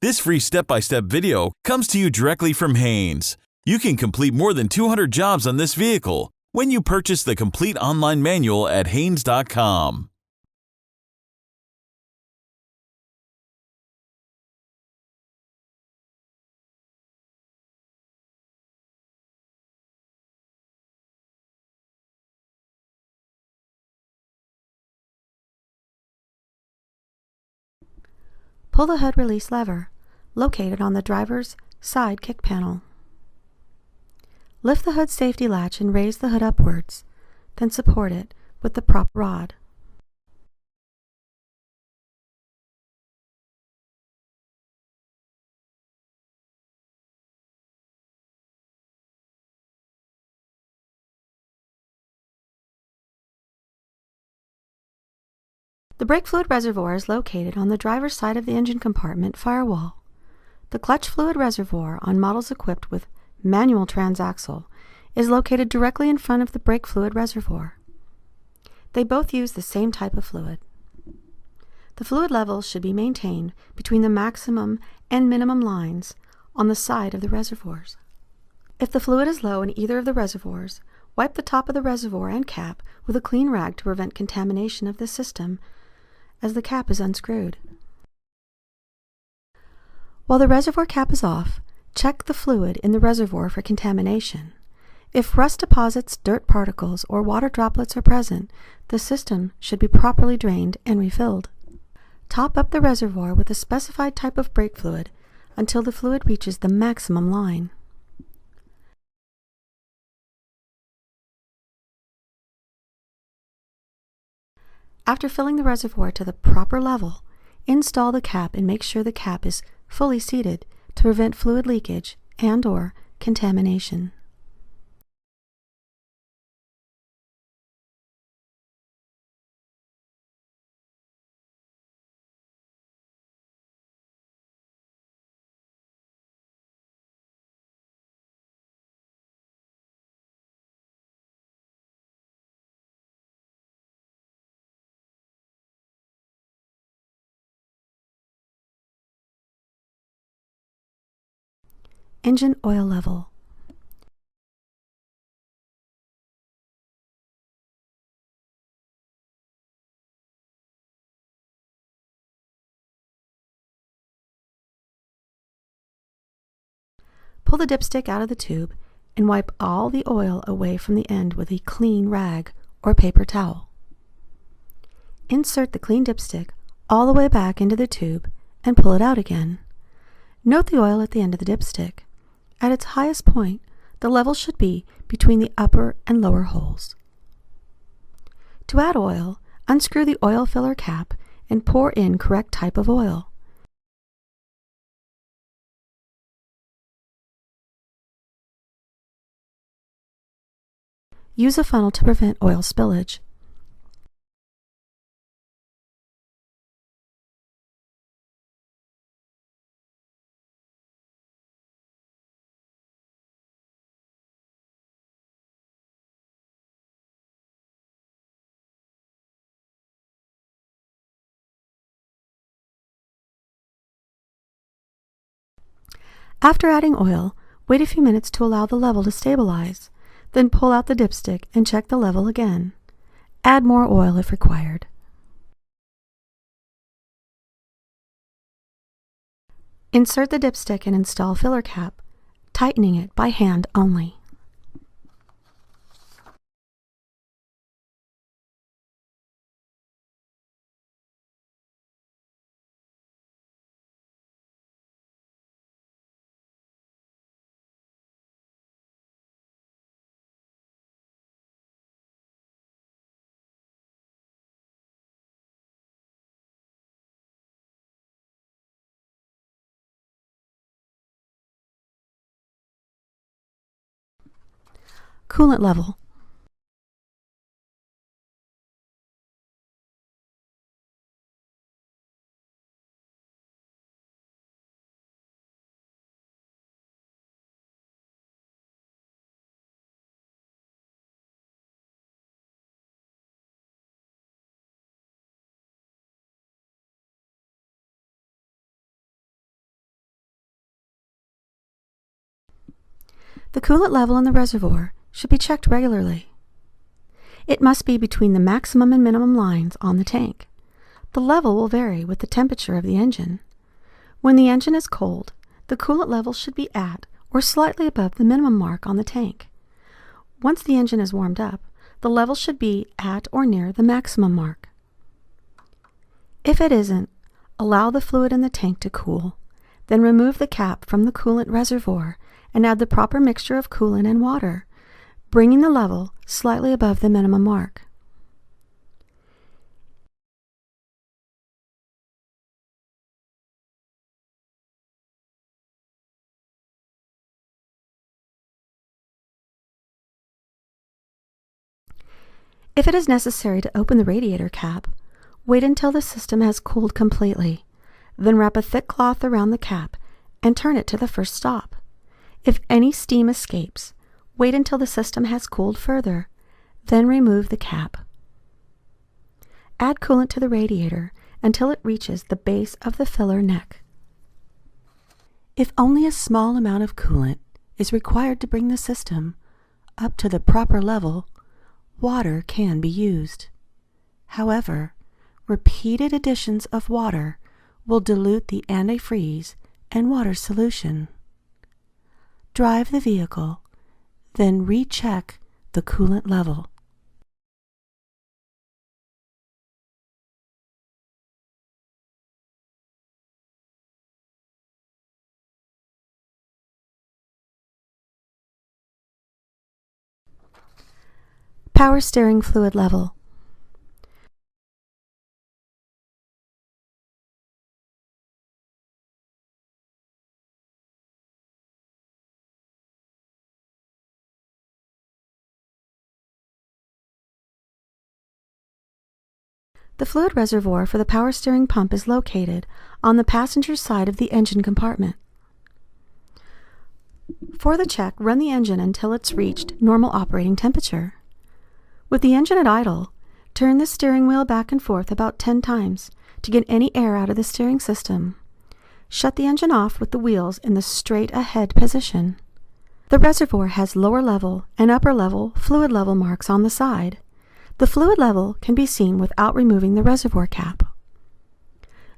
This free step-by-step video comes to you directly from Haynes. You can complete more than 200 jobs on this vehicle when you purchase the complete online manual at Haynes.com. Pull the hood release lever, located on the driver's side kick panel. Lift the hood safety latch and raise the hood upwards, then support it with the prop rod. The brake fluid reservoir is located on the driver's side of the engine compartment firewall. The clutch fluid reservoir on models equipped with manual transaxle is located directly in front of the brake fluid reservoir. They both use the same type of fluid. The fluid levels should be maintained between the maximum and minimum lines on the side of the reservoirs. If the fluid is low in either of the reservoirs, wipe the top of the reservoir and cap with a clean rag to prevent contamination of the system as the cap is unscrewed. While the reservoir cap is off, check the fluid in the reservoir for contamination. If rust deposits, dirt particles, or water droplets are present, the system should be properly drained and refilled. Top up the reservoir with a specified type of brake fluid until the fluid reaches the maximum line. After filling the reservoir to the proper level, install the cap and make sure the cap is fully seated to prevent fluid leakage and/or contamination. Engine oil level. Pull the dipstick out of the tube and wipe all the oil away from the end with a clean rag or paper towel. Insert the clean dipstick all the way back into the tube and pull it out again. Note the oil at the end of the dipstick. At its highest point, the level should be between the upper and lower holes. To add oil, unscrew the oil filler cap and pour in correct type of oil. Use a funnel to prevent oil spillage. After adding oil, wait a few minutes to allow the level to stabilize. Then pull out the dipstick and check the level again. Add more oil if required. Insert the dipstick and install filler cap, tightening it by hand only. Coolant level. The coolant level in the reservoir should be checked regularly. It must be between the maximum and minimum lines on the tank. The level will vary with the temperature of the engine. When the engine is cold, the coolant level should be at or slightly above the minimum mark on the tank. Once the engine is warmed up, the level should be at or near the maximum mark. If it isn't, allow the fluid in the tank to cool. Then remove the cap from the coolant reservoir and add the proper mixture of coolant and water, bringing the level slightly above the minimum mark. If it is necessary to open the radiator cap, wait until the system has cooled completely. Then wrap a thick cloth around the cap and turn it to the first stop. If any steam escapes, wait until the system has cooled further. Then remove the cap. Add coolant to the radiator until it reaches the base of the filler neck. If only a small amount of coolant is required to bring the system up to the proper level, water can be used. However, repeated additions of water will dilute the antifreeze and water solution. Drive the vehicle, then recheck the coolant level. Power steering fluid level. The fluid reservoir for the power steering pump is located on the passenger side of the engine compartment. For the check, run the engine until it's reached normal operating temperature. With the engine at idle, turn the steering wheel back and forth about 10 times to get any air out of the steering system. Shut the engine off with the wheels in the straight ahead position. The reservoir has lower level and upper level fluid level marks on the side. The fluid level can be seen without removing the reservoir cap.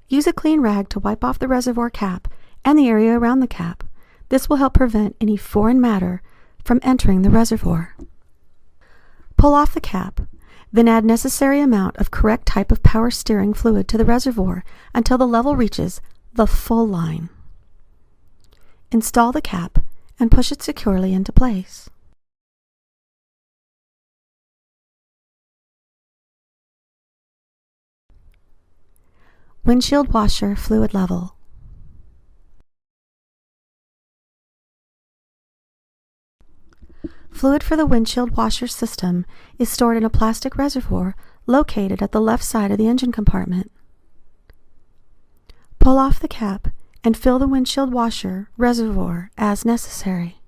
Use a clean rag to wipe off the reservoir cap and the area around the cap. This will help prevent any foreign matter from entering the reservoir. Pull off the cap, then add necessary amount of correct type of power steering fluid to the reservoir until the level reaches the full line. Install the cap and push it securely into place. Windshield washer fluid level. Fluid for the windshield washer system is stored in a plastic reservoir located at the left side of the engine compartment. Pull off the cap and fill the windshield washer reservoir as necessary.